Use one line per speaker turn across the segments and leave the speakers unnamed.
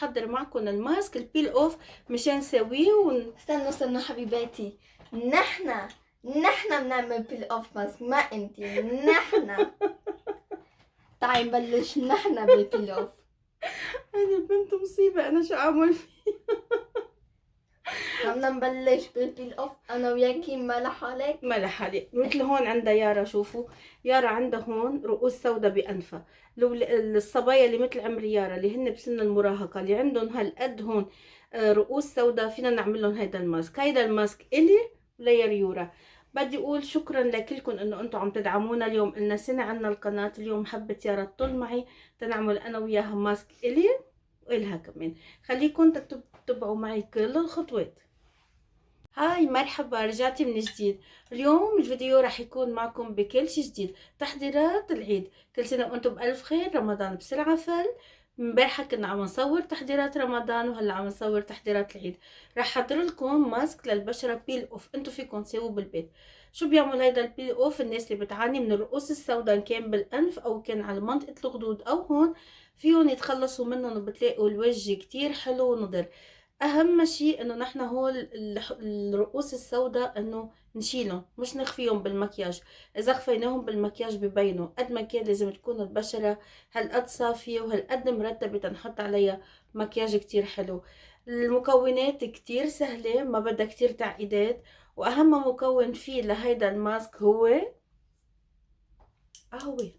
حضر معكم الماسك البيل اوف مشان نسويه
استنوا حبيباتي، نحنا بنعمل بيل اوف ماسك، ما انتي. نحنا تعي نبلش نحنا بالبيل اوف.
هذه بنت مصيبة، انا شو اعمل فيه؟
بدنا نبلش بالبيل اوف انا وياكي. ملح عليك؟
ملح عليك. مثل هون عندها يارا، شوفوا يارا عندها هون رؤوس سوداء بأنفها. لو الصبايا اللي مثل عمر يارا اللي هن بسن المراهقة اللي عندهم هالقد هون رؤوس سوداء، فينا نعمل لهم هيدا الماسك. هيدا الماسك إلي ولياريورا. بدي اقول شكرا لكلكم انه انتم عم تدعمونا. اليوم قلنا سنة عنا القناة، اليوم حبت يارا تطل معي تنعمل انا وياها ماسك إلي وإلها كمان. خليكم تتبعوا معي كل الخطوات. هاي مرحبا، رجعتي من جديد. اليوم الفيديو راح يكون معكم بكل شي جديد، تحضيرات العيد. كل سنة وانتم بألف خير. رمضان بسرعة فل. امبارحة كنا عم نصور تحضيرات رمضان وهلا عم نصور تحضيرات العيد. راح احضر لكم ماسك للبشرة بيل اوف، انتم فيكم تسووه بالبيت. شو بيعمل هيدا البيل اوف؟ الناس اللي بتعاني من الرؤوس السوداء ان كان بالانف او كان على منطقة الخدود او هون، فيهم يتخلصوا منهم وبتلاقوا الوجه كتير حلو ونضر. اهم شيء انه نحن هو الرؤوس السوداء انه نشيلهم مش نخفيهم بالمكياج. اذا خفيناهم بالمكياج ببينوا. قد ما كان لازم تكون البشرة هالقد صافية وهالقد مرتبة تنحط عليها مكياج كتير حلو. المكونات كتير سهلة، ما بدها كتير تعقيدات. واهم مكون فيه لهيدا الماسك هو قهوة.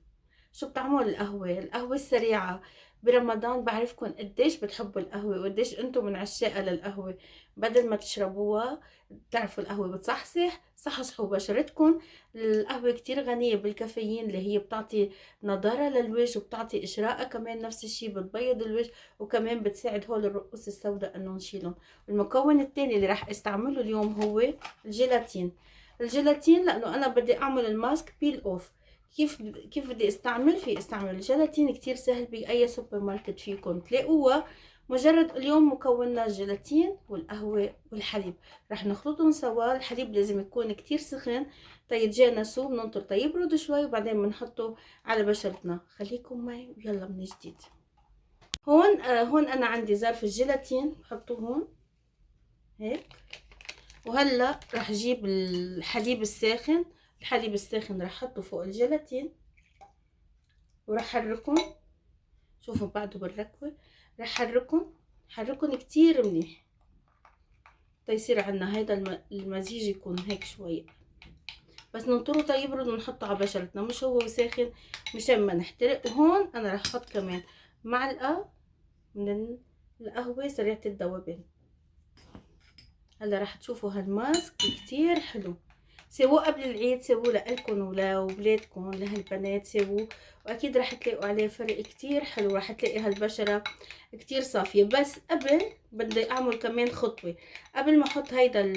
شو بتعمل القهوة؟ القهوة السريعة. برمضان بعرفكم قديش بتحبوا القهوة وقديش انتم من عشاقها للقهوة. بدل ما تشربوها، بتعرفوا القهوة بتصحصح، صحصحوا بشرتكم. القهوة كتير غنية بالكافيين اللي هي بتعطي نضارة للوجه وبتعطي إشراقة كمان. نفس الشي بتبيض الوجه وكمان بتساعد هول الرؤوس السوداء انه نشيلهم. المكون التاني اللي راح استعمله اليوم هو الجيلاتين. الجيلاتين لانه انا بدي اعمل الماسك بيل اوف. كيف بدي استعمل؟ في استعمل الجيلاتين كتير سهل باي سوبر ماركت فيكم تلاقوها. مجرد اليوم مكوننا الجيلاتين والقهوة والحليب، رح نخلطهم سوا. الحليب لازم يكون كتير سخن تيتجانسوا، بننطر تيبرد شوي وبعدين بنحطه على بشرتنا. خليكم معي ويلا من جديد. هون انا عندي ظرف الجيلاتين، بحطه هون هيك. وهلا رح اجيب الحليب الساخن. الحليب الساخن رح احطه فوق الجيلاتين ورح حركهم. شوفوا بعده بالركوة رح حركهم كتير منيح تيصير عنا هيدا المزيج يكون هيك شوي. بس ننطره تيبرد ونحطه على بشرتنا، مش هو ساخن مشان ما نحترق. وهون انا رح احط كمان معلقة من القهوة سريعة الذوبان. هلا رح تشوفوا هالماسك كتير حلو. سووه قبل العيد، سووه لإلكن ولأولادكن، لهالبنات سووه واكيد رح تلاقوا عليه فرق كتير حلو. رح تلاقي هالبشرة كتير صافية. بس قبل بدي اعمل كمان خطوة. قبل ما احط هيدا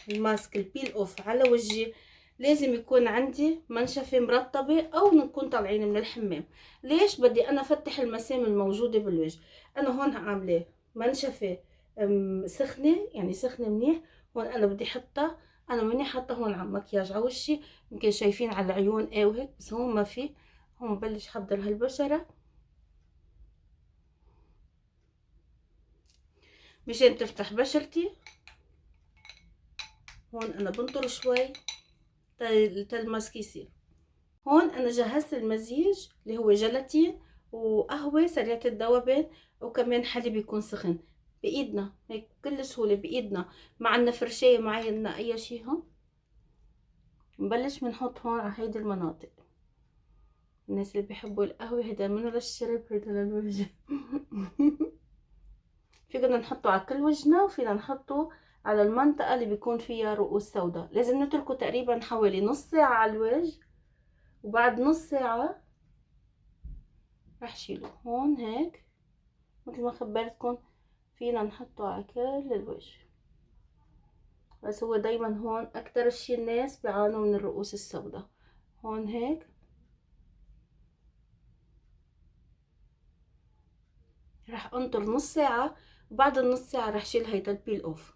الماسك البيل اوف على وجهي، لازم يكون عندي منشفة مرطبة او نكون طالعين من الحمام. ليش؟ بدي انا افتح المسام الموجودة بالوجه. انا هون عاملة منشفة سخنة، يعني سخنة منيح. هون انا بدي احطها. انا ماني حاطه هون على مكياج على وشي، يمكن شايفين على العيون ايه وهيك، بس هون ما في. هون ببلش احضر هالبشره مشان تفتح بشرتي. هون انا بنطر شوي الماسك يصير. هون انا جهزت المزيج اللي هو جيلاتين وقهوه سريعه الذوبان وكمان حليب يكون سخن. بايدنا هيك بكل سهوله بايدنا، ما عندنا فرشايه، ما عندنا اي شيء. هون نبلش بنحط هون على هيدي المناطق. الناس اللي بيحبوا القهوة هيدا منه للشرب هيدا للوجه. فينا نحطه على كل وجهنا وفينا نحطه على المنطقة اللي بيكون فيها رؤوس سوداء. لازم نتركه تقريبا حوالي نص ساعة على الوجه، وبعد نص ساعة رح شيله. هون هيك مثل ما خبرتكم فينا نحطه على كل الوجه. بس هو دايما هون اكتر شي الناس بيعانوا من الرؤوس السوداء. هون هيك رح انطر نص ساعة وبعد النص ساعة رح شيل هيدا البيل اوف.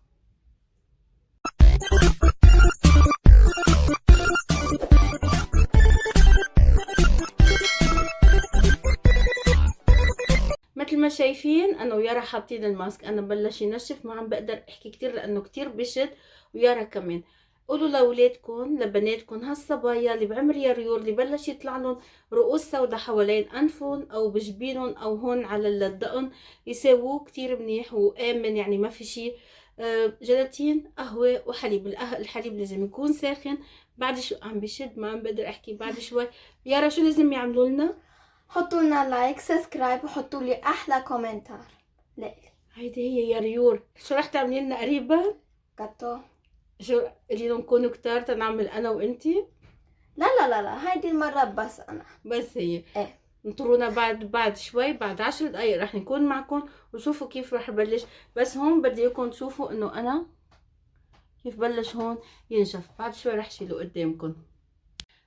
مثل ما شايفين انا ويارا حاطين الماسك، انا بلش ينشف، ما عم بقدر احكي كتير لانه كتير بشد، ويارا كمان. قولوا لاولادكم لبناتكم هالصبايا اللي بعمر ياريور اللي بلش يطلع لهم رؤوس سودا حوالين انفهم او بجبينهم او هون على الدقن، يساووه كتير منيح وامن، يعني ما في شي. جيلاتين، قهوة وحليب. الحليب لازم يكون ساخن. بعد شو عم بشد، ما عم بقدر احكي. بعد شوي يارا شو لازم يعملوا لنا؟
حطوا لنا لايك، سبسكرايب، وحطوا لي احلى كومنتار لإلي.
هيدي هي ياريور. شو رح تعملي لنا قريبا؟
جاتو.
شو قولي لهم كونوا كتار تنعمل انا وانتي؟
لا لا لا لا، هيدي المرة بس انا.
بس هي
ايه.
انطرونا بعد شوي، بعد 10 دقايق رح نكون معكم وشوفوا كيف رح بلش. بس هون بدي اياكم تشوفوا انه انا كيف بلش هون ينشف. بعد شوي رح شيله قدامكم.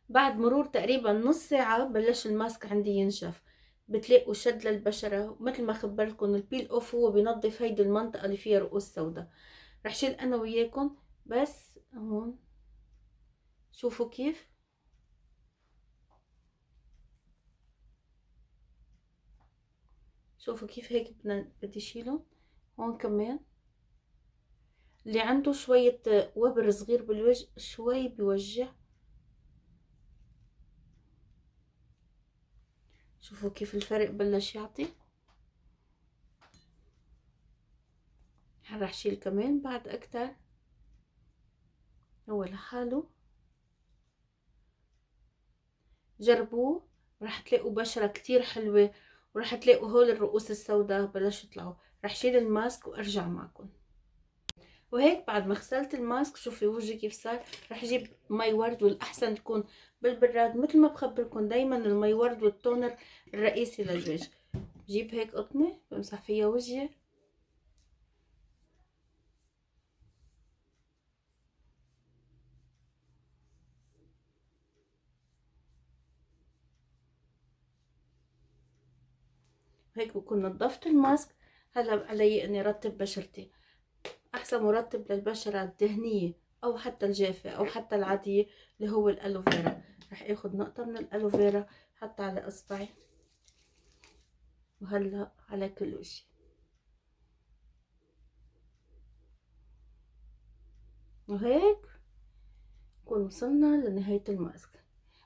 بعد مرور تقريبا نص ساعة بلش الماسك عندي ينشف. بتلاقوا شد للبشرة، مثل ما خبرتكم البيل اوف هو بينظف هيدي المنطقة اللي فيها رؤوس سودا. رح شيل انا وياكم بس هون. شوفوا كيف شوفوا كيف هيك بدي شيله. هون كمان اللي عنده شوية وبر صغير بالوجه شوي بيوجع. شوفوا كيف الفرق بلش يعطي. رح شيل كمان بعد اكتر. هو لحاله جربوه، رح تلاقوا بشرة كتير حلوة، ورح تلاقوا هول الرؤوس السوداء بلشوا يطلعوا. رح شيل الماسك وارجع معكم. وهيك بعد ما غسلت الماسك شوفي وجهي كيف صار. رح اجيب مي ورد، والاحسن تكون بالبراد مثل ما بخبركم دايما، المي ورد والتونر الرئيسي للوجه. بجيب هيك قطنة بمسح فيها وجهي. هيك بكون نظفت الماسك. هلا علي اني رطب بشرتي. احسن مرطب للبشرة الدهنية او حتى الجافة او حتى العادية اللي هو الالوفيرا. رح اخد نقطة من الالوفيرا حتى على اصبعي، وهلا على كل وجهي. وهيك نكون وصلنا لنهاية الماسك.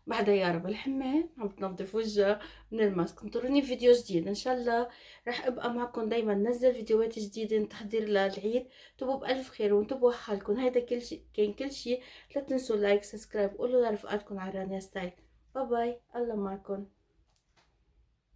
بعدها يا رب الحمام عم تنظف وجهها من الماسك. انطروني فيديو جديد ان شاء الله. رح ابقى معكم دايما نزل فيديوهات جديدة تحضير للعيد. تبقوا بألف خير وانتبهوا حالكم. هيدا كل شيء كان كل شيء. لا تنسوا لايك سبسكرايب. قولوا لرفقاتكم على رانيا ستايل. باي باي، الله معكم.